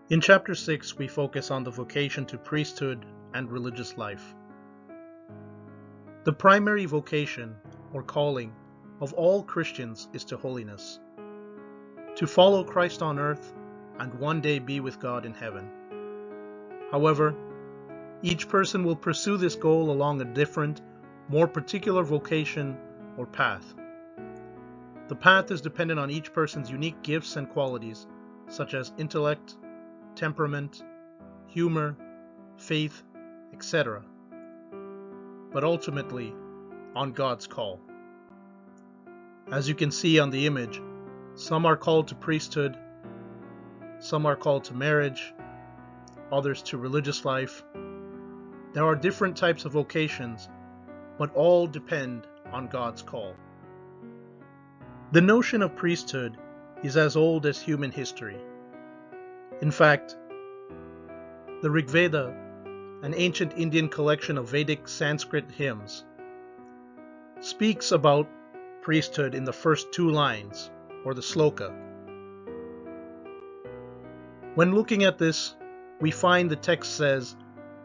In Chapter 6, we focus on the vocation to priesthood and religious life. The primary vocation, or calling, of all Christians is to holiness, to follow Christ on earth and one day be with God in heaven. However, each person will pursue this goal along a different, more particular vocation or path. The path is dependent on each person's unique gifts and qualities, such as intellect, temperament, humor, faith, etc., but ultimately on God's call. As you can see on the image, some are called to priesthood, some are called to marriage, others to religious life. There are different types of vocations, but all depend on God's call. The notion of priesthood is as old as human history. In fact, the Rig Veda, an ancient Indian collection of Vedic Sanskrit hymns, speaks about priesthood in the first 2 lines, or the sloka. When looking at this, we find the text says,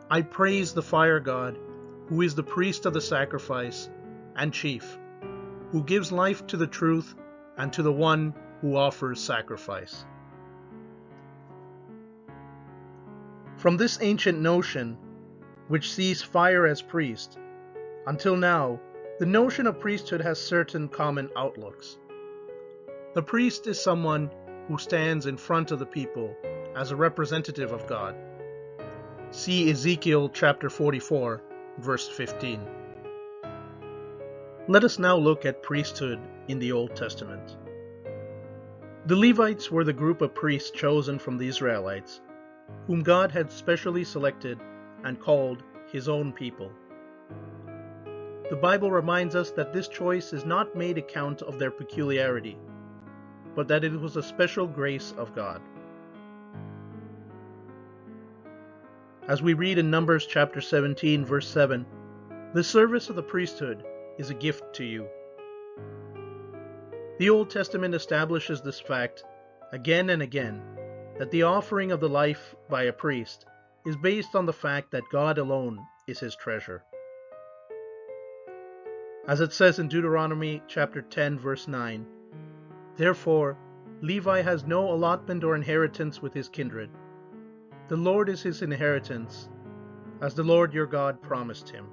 "I praise the fire god, who is the priest of the sacrifice and chief, who gives life to the truth and to the one who offers sacrifice." From this ancient notion, which sees fire as priest, until now, the notion of priesthood has certain common outlooks. The priest is someone who stands in front of the people as a representative of God. See Ezekiel chapter 44, verse 15. Let us now look at priesthood in the Old Testament. The Levites were the group of priests chosen from the Israelites, whom God had specially selected and called His own people. The Bible reminds us that this choice is not made account of their peculiarity, but that it was a special grace of God. As we read in Numbers chapter 17, verse 7, "The service of the priesthood is a gift to you." The Old Testament establishes this fact again and again, that the offering of the life by a priest is based on the fact that God alone is his treasure. As it says in Deuteronomy chapter 10, verse 9, "Therefore Levi has no allotment or inheritance with his kindred. The Lord is his inheritance, as the Lord your God promised him."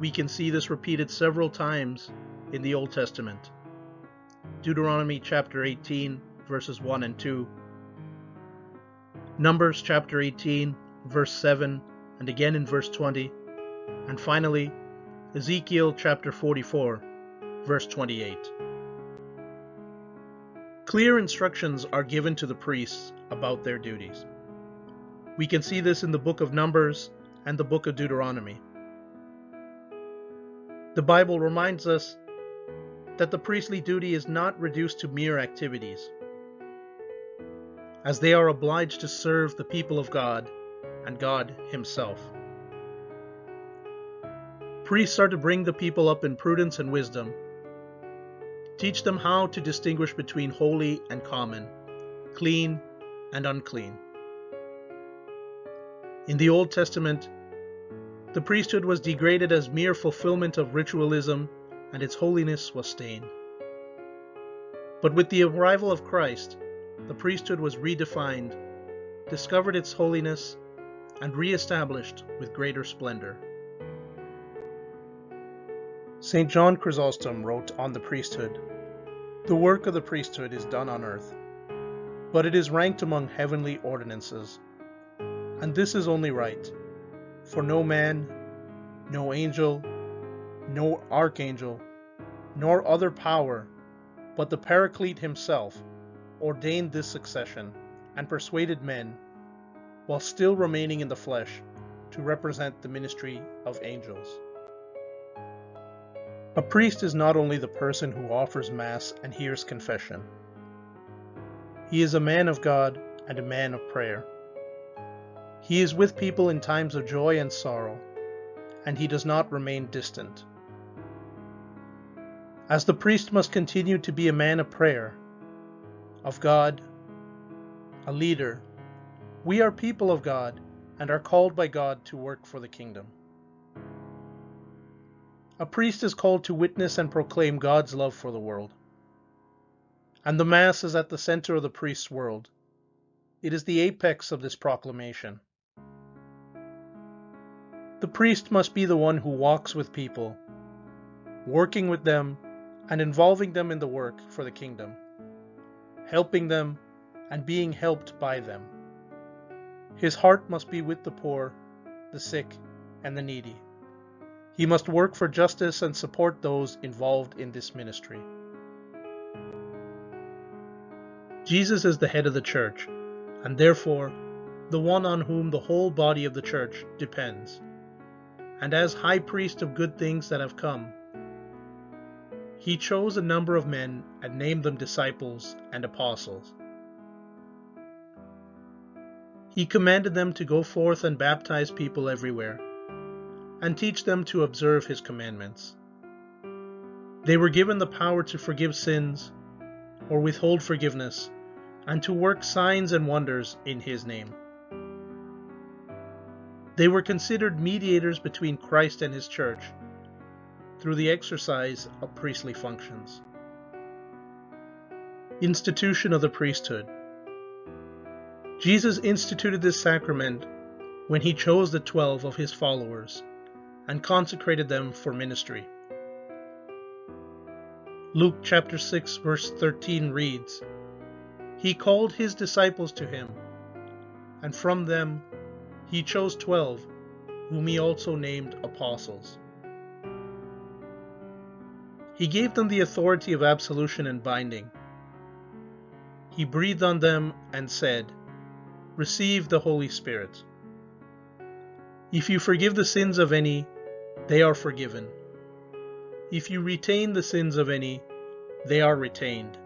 We can see this repeated several times in the Old Testament. Deuteronomy chapter 18, verses 1 and 2, Numbers chapter 18, verse 7, and again in verse 20, and finally, Ezekiel chapter 44, verse 28. Clear instructions are given to the priests about their duties. We can see this in the book of Numbers and the book of Deuteronomy. The Bible reminds us that the priestly duty is not reduced to mere activities, as they are obliged to serve the people of God and God Himself. Priests are to bring the people up in prudence and wisdom, teach them how to distinguish between holy and common, clean and unclean. In the Old Testament, the priesthood was degraded as mere fulfillment of ritualism, and its holiness was stained. But with the arrival of Christ, the priesthood was redefined, discovered its holiness, and re-established with greater splendor. St. John Chrysostom wrote on the priesthood, "The work of the priesthood is done on earth, but it is ranked among heavenly ordinances. And this is only right, for no man, no angel, no archangel, nor other power, but the Paraclete himself, ordained this succession, and persuaded men, while still remaining in the flesh, to represent the ministry of angels." A priest is not only the person who offers Mass and hears confession. He is a man of God and a man of prayer. He is with people in times of joy and sorrow, and he does not remain distant. As the priest must continue to be a man of prayer, of God, a leader. We are people of God and are called by God to work for the kingdom. A priest is called to witness and proclaim God's love for the world. And the Mass is at the center of the priest's world. It is the apex of this proclamation. The priest must be the one who walks with people, working with them and involving them in the work for the kingdom, helping them and being helped by them. His heart must be with the poor, the sick, and the needy. He must work for justice and support those involved in this ministry. Jesus is the head of the Church, and therefore the one on whom the whole body of the Church depends. And as high priest of good things that have come, he chose a number of men and named them disciples and apostles. He commanded them to go forth and baptize people everywhere, and teach them to observe his commandments. They were given the power to forgive sins or withhold forgiveness, and to work signs and wonders in his name. They were considered mediators between Christ and his church through the exercise of priestly functions. Institution of the priesthood. Jesus instituted this sacrament when he chose the 12 of his followers and consecrated them for ministry. Luke chapter 6 verse 13 reads, "He called his disciples to him, and from them he chose 12, whom he also named apostles." He gave them the authority of absolution and binding. He breathed on them and said, "Receive the Holy Spirit. If you forgive the sins of any, they are forgiven. If you retain the sins of any, they are retained."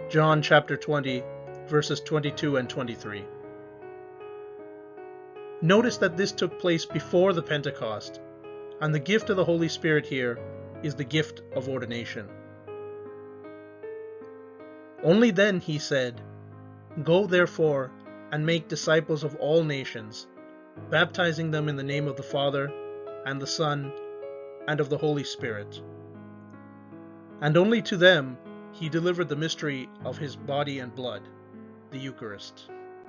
John chapter 20, verses 22 and 23. Notice that this took place before the Pentecost, and the gift of the Holy Spirit here is the gift of ordination. Only then he said, "Go therefore and make disciples of all nations, baptizing them in the name of the Father, and the Son, and of the Holy Spirit." And only to them he delivered the mystery of his body and blood, the Eucharist.